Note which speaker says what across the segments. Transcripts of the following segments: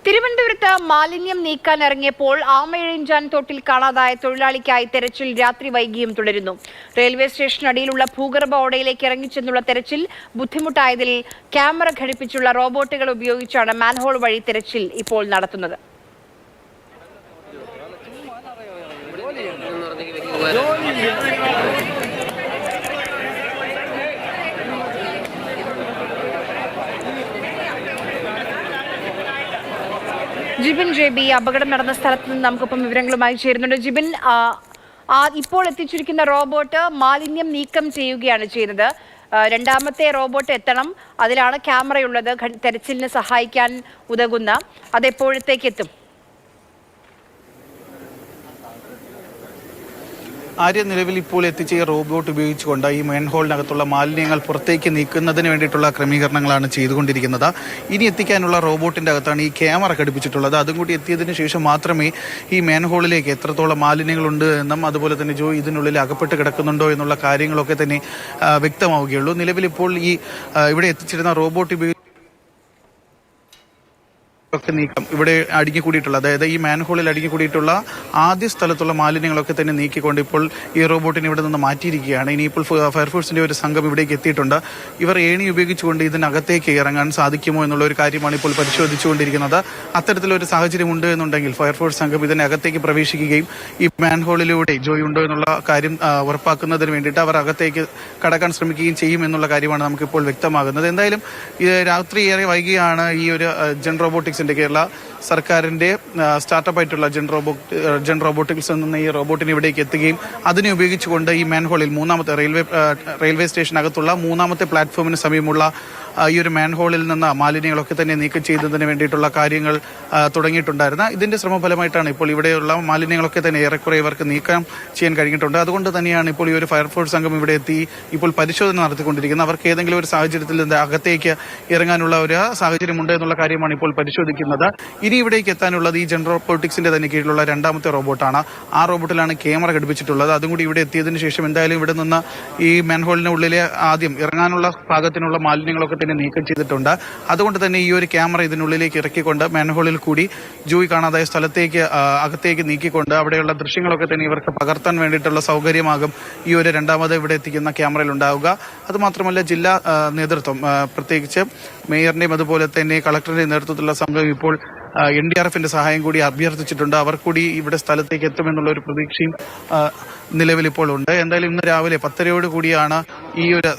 Speaker 1: തിരുവനന്തപുരത്ത് മാലിന്യം നീക്കാൻ ഇറങ്ങിയപ്പോൾ ആമയിഴഞ്ചാൻ തോട്ടിൽ കാണാതായ തൊഴിലാളിക്കായി തെരച്ചിൽ രാത്രി വൈകിയും തുടരുന്നു. റെയിൽവേ സ്റ്റേഷനടിയിലുള്ള ഭൂഗർഭ ഓടയിലേക്ക് ഇറങ്ങിച്ചെന്നുള്ള തെരച്ചിൽ ബുദ്ധിമുട്ടായതിൽ ക്യാമറ ഘടിപ്പിച്ചുള്ള റോബോട്ടുകൾ ഉപയോഗിച്ചാണ് മാൻഹോൾ വഴി തെരച്ചിൽ ഇപ്പോൾ നടത്തുന്നത്. ജിബിൻ ജെബി അപകടം നടന്ന സ്ഥലത്ത് നിന്ന് നമുക്കൊപ്പം വിവരങ്ങളുമായി ചേരുന്നുണ്ട്. ജിബിൻ, ഇപ്പോൾ എത്തിച്ചിരിക്കുന്ന റോബോട്ട് മാലിന്യം നീക്കം ചെയ്യുകയാണ് ചെയ്യുന്നത്. രണ്ടാമത്തെ റോബോട്ട് എത്തണം, അതിലാണ് ക്യാമറയുള്ളത്, തെരച്ചിലിന് സഹായിക്കാൻ ഉതകുന്ന. അതെപ്പോഴത്തേക്ക് എത്തും?
Speaker 2: നിലവിൽ ഇപ്പോൾ എത്തിച്ച ഈ റോബോട്ട് ഉപയോഗിച്ചുകൊണ്ട് ഈ മെയിൻഹോളിനകത്തുള്ള മാലിന്യങ്ങൾ പുറത്തേക്ക് നീക്കുന്നതിന് വേണ്ടിയിട്ടുള്ള ക്രമീകരണങ്ങളാണ് ചെയ്തുകൊണ്ടിരിക്കുന്നത്. ഇനി എത്തിക്കാനുള്ള റോബോട്ടിൻ്റെ അകത്താണ് ഈ ക്യാമറ ഘടിപ്പിച്ചിട്ടുള്ളത്. അതും കൂടി എത്തിയതിന് ശേഷം മാത്രമേ ഈ മെയിൻഹോളിലേക്ക് എത്രത്തോളം മാലിന്യങ്ങളുണ്ട് എന്നും അതുപോലെ തന്നെ ഇതിനുള്ളിൽ അകപ്പെട്ട് കിടക്കുന്നുണ്ടോ എന്നുള്ള കാര്യങ്ങളൊക്കെ തന്നെ വ്യക്തമാവുകയുള്ളൂ. നിലവിൽ ഇപ്പോൾ ഈ ഇവിടെ എത്തിച്ചിരുന്ന റോബോട്ട് ഒക്കെ നീക്കം ഇവിടെ അടുങ്ങിക്കൂടിയിട്ടുള്ള, അതായത് ഈ മാൻഹോളിൽ അടുങ്ങിക്കൂടിയിട്ടുള്ള ആദ്യ സ്ഥലത്തുള്ള മാലിന്യങ്ങളൊക്കെ തന്നെ നീക്കിക്കൊണ്ട് ഇപ്പോൾ ഈ റോബോട്ടിനെ ഇവിടെ നിന്ന് മാറ്റിയിരിക്കുകയാണ്. ഇനിയിപ്പോൾ ഫയർഫോഴ്സിന്റെ ഒരു സംഘം ഇവിടേക്ക് എത്തിയിട്ടുണ്ട്. ഇവർ ഏണി ഉപയോഗിച്ചുകൊണ്ട് ഇതിനകത്തേക്ക് ഇറങ്ങാൻ സാധിക്കുമോ എന്നുള്ള ഒരു കാര്യമാണ് ഇപ്പോൾ പരിശോധിച്ചുകൊണ്ടിരിക്കുന്നത്. അത്തരത്തിലൊരു സാഹചര്യം ഉണ്ട് എന്നുണ്ടെങ്കിൽ ഫയർഫോഴ്സ് സംഘം ഇതിനകത്തേക്ക് പ്രവേശിക്കുകയും ഈ മാൻഹോളിലൂടെ ജോയി ഉണ്ടോ എന്നുള്ള കാര്യം ഉറപ്പാക്കുന്നതിന് വേണ്ടിയിട്ട് അവർ അകത്തേക്ക് കടക്കാൻ ശ്രമിക്കുകയും ചെയ്യും എന്നുള്ള കാര്യമാണ് നമുക്കിപ്പോൾ വ്യക്തമാകുന്നത്. എന്തായാലും രാത്രി ഏറെ വൈകിയാണ് ഈ ഒരു ജെൻ റോബോട്ടിക്സ് കേരള സർക്കാരിന്റെ സ്റ്റാർട്ടപ്പ് ആയിട്ടുള്ള ജെൻ റോബോട്ടിക്സ് എന്ന ഈ റോബോട്ടിന് ഇവിടേക്ക് എത്തുകയും അതിനെ ഉപയോഗിച്ചുകൊണ്ട് ഈ മാൻഹോളിൽ മൂന്നാമത്തെ റെയിൽവേ സ്റ്റേഷനകത്തുള്ള മൂന്നാമത്തെ പ്ലാറ്റ്ഫോമിന് സമീപമുള്ള ഈ ഒരു മാൻഹോളിൽ നിന്ന് മാലിന്യങ്ങളൊക്കെ തന്നെ നീക്കം ചെയ്യുന്നതിന് വേണ്ടിയിട്ടുള്ള കാര്യങ്ങൾ തുടങ്ങിയിട്ടുണ്ടായിരുന്നു. ഇതിന്റെ ശ്രമഫലമായിട്ടാണ് ഇപ്പോൾ ഇവിടെയുള്ള മാലിന്യങ്ങളൊക്കെ തന്നെ ഏറെക്കുറെ ഇവർക്ക് നീക്കം ചെയ്യാൻ കഴിഞ്ഞിട്ടുണ്ട്. അതുകൊണ്ട് തന്നെയാണ് ഇപ്പോൾ ഈ ഒരു ഫയർഫോഴ്സ് സംഘം ഇവിടെ എത്തി ഇപ്പോൾ പരിശോധന നടത്തിക്കൊണ്ടിരിക്കുന്നത്. അവർക്ക് ഏതെങ്കിലും ഒരു സാഹചര്യത്തിൽ അകത്തേക്ക് ഇറങ്ങാനുള്ള ഒരു സാഹചര്യമുണ്ട് എന്നുള്ള കാര്യമാണ് ഇപ്പോൾ പരിശോധിക്കുന്നത്. ഇനി ഇവിടേക്ക് എത്താനുള്ളത് ഈ ജെൻ റോബോട്ടിക്സിന്റെ തന്നെ കീഴിലുള്ള രണ്ടാമത്തെ റോബോട്ടാണ്. ആ റോബോട്ടിലാണ് ക്യാമറ ഘടിപ്പിച്ചിട്ടുള്ളത്. അതും കൂടി ഇവിടെ എത്തിയതിനു ശേഷം എന്തായാലും ഇവിടെ നിന്ന് ഈ മാൻഹോളിനുള്ളിലെ ആദ്യം ഇറങ്ങാനുള്ള ഭാഗത്തിനുള്ള മാലിന്യങ്ങളൊക്കെ തന്നെ നീക്കം ചെയ്തിട്ടുണ്ട്. അതുകൊണ്ട് തന്നെ ഈ ഒരു ക്യാമറ ഇതിനുള്ളിലേക്ക് ഇറക്കിക്കൊണ്ട് മാൻഹോളിൽ കൂടി ജോയി കാണാതായ സ്ഥലത്തേക്ക് അകത്തേക്ക് നീക്കിക്കൊണ്ട് അവിടെയുള്ള ദൃശ്യങ്ങളൊക്കെ തന്നെ ഇവർക്ക് പകർത്താൻ വേണ്ടിയിട്ടുള്ള സൗകര്യമാകും ഈ ഒരു രണ്ടാമത് ഇവിടെ എത്തിക്കുന്ന ക്യാമറയിൽ ഉണ്ടാവുക. അതുമാത്രമല്ല ജില്ലാ നേതൃത്വം, പ്രത്യേകിച്ച് മേയറിന്റെയും അതുപോലെ തന്നെ കളക്ടറിന്റെയും നേതൃത്വത്തിലുള്ള സംഘം ഇപ്പോൾ NDRFന്റെ സഹായം കൂടി അഭ്യർത്ഥിച്ചിട്ടുണ്ട്. അവർ കൂടി ഇവിടെ സ്ഥലത്തേക്ക് എത്തുമെന്നുള്ള ഒരു പ്രതീക്ഷയും നിലവിൽ ഇപ്പോൾ ഉണ്ട്. എന്തായാലും ഇന്ന് രാവിലെ 10:30 കൂടിയാണ് ഈ ഒരു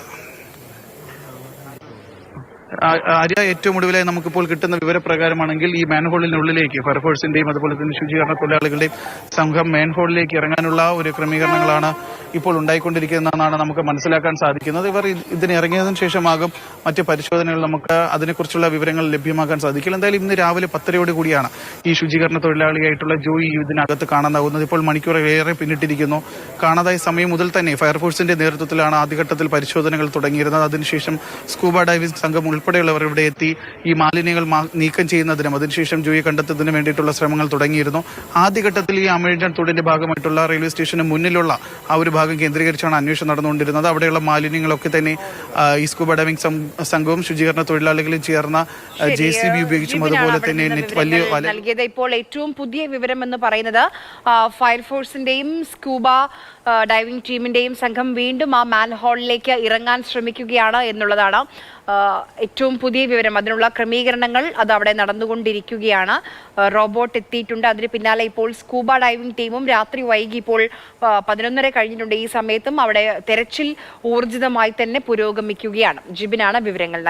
Speaker 2: ഏറ്റവും ഒടുവിലായി നമുക്കിപ്പോൾ കിട്ടുന്ന വിവരപ്രകാരമാണെങ്കിൽ ഈ മാൻഹോളിനുള്ളിലേക്ക് ഫയർഫോഴ്സിന്റെയും അതുപോലെ തന്നെ ശുചീകരണ തൊഴിലാളികളുടെയും സംഘം മാൻഹോളിലേക്ക് ഇറങ്ങാനുള്ള ഒരു ക്രമീകരണങ്ങളാണ് ഇപ്പോൾ ഉണ്ടായിക്കൊണ്ടിരിക്കുന്നതെന്നാണ് നമുക്ക് മനസ്സിലാക്കാൻ സാധിക്കുന്നത്. ഇവർ ഇതിന് ഇറങ്ങിയതിനു ശേഷമാകും മറ്റ് പരിശോധനകൾ നമുക്ക് അതിനെക്കുറിച്ചുള്ള വിവരങ്ങൾ ലഭ്യമാക്കാൻ സാധിക്കില്ല. എന്തായാലും ഇന്ന് രാവിലെ 10:30 കൂടിയാണ് ഈ ശുചീകരണ തൊഴിലാളിയായിട്ടുള്ള ജോയി ഇതിനകത്ത് കാണാനാകുന്നത്. ഇപ്പോൾ മണിക്കൂറേറെ പിന്നിട്ടിരിക്കുന്നു. കാണാതായ സമയം മുതൽ തന്നെ ഫയർഫോഴ്സിന്റെ നേതൃത്വത്തിലാണ് ആദ്യഘട്ടത്തിൽ പരിശോധനകൾ തുടങ്ങിയിരുന്നത്. അതിനുശേഷം സ്കൂബ ഡൈവിംഗ് സംഘം ഉൾപ്പെടെയുള്ളവർ ഇവിടെ എത്തി ഈ മാലിന്യങ്ങൾ നീക്കം ചെയ്യുന്നതിനും അതിനുശേഷം ജോയി കണ്ടെത്തുന്നതിന് വേണ്ടിയിട്ടുള്ള ശ്രമങ്ങൾ തുടങ്ങിയിരുന്നു. ആദ്യഘട്ടത്തിൽ ഈ ആമയിഴഞ്ചാൻ തോടിന്റെ ഭാഗമായിട്ടുള്ള റെയിൽവേ സ്റ്റേഷന് മുന്നിലുള്ള ആ ഒരു ഭാഗം കേന്ദ്രീകരിച്ചാണ് അന്വേഷണം നടന്നുകൊണ്ടിരുന്നത്. അവിടെയുള്ള മാലിന്യങ്ങളൊക്കെ തന്നെ ഈ സ്കൂബ ഡൈവിംഗ് സംഘവും ശുചീകരണ തൊഴിലാളികളും ചേർന്ന JCB ഉപയോഗിച്ചും അതുപോലെ തന്നെ
Speaker 1: നൽകിയത്. ഇപ്പോൾ ഏറ്റവും പുതിയ വിവരം എന്ന് പറയുന്നത് ഫയർഫോഴ്സിന്റെയും സ്കൂബ ഡൈവിംഗ് ടീമിന്റെയും സംഘം വീണ്ടും ആ മാൻഹോളിലേക്ക് ഇറങ്ങാൻ ശ്രമിക്കുകയാണ് എന്നുള്ളതാണ് ഏറ്റവും പുതിയ വിവരം. അതിനുള്ള ക്രമീകരണങ്ങൾ അത് അവിടെ നടന്നുകൊണ്ടിരിക്കുകയാണ്. റോബോട്ട് എത്തിയിട്ടുണ്ട്. അതിന് പിന്നാലെ ഇപ്പോൾ സ്കൂബ ഡൈവിംഗ് ടീമും രാത്രി വൈകി ഇപ്പോൾ 11:30 കഴിഞ്ഞിട്ടുണ്ട്. ഈ സമയത്തും അവിടെ തെരച്ചിൽ ഊർജിതമായി തന്നെ പുരോഗമിക്കുകയാണ്. ജിബിനാണ് വിവരങ്ങൾ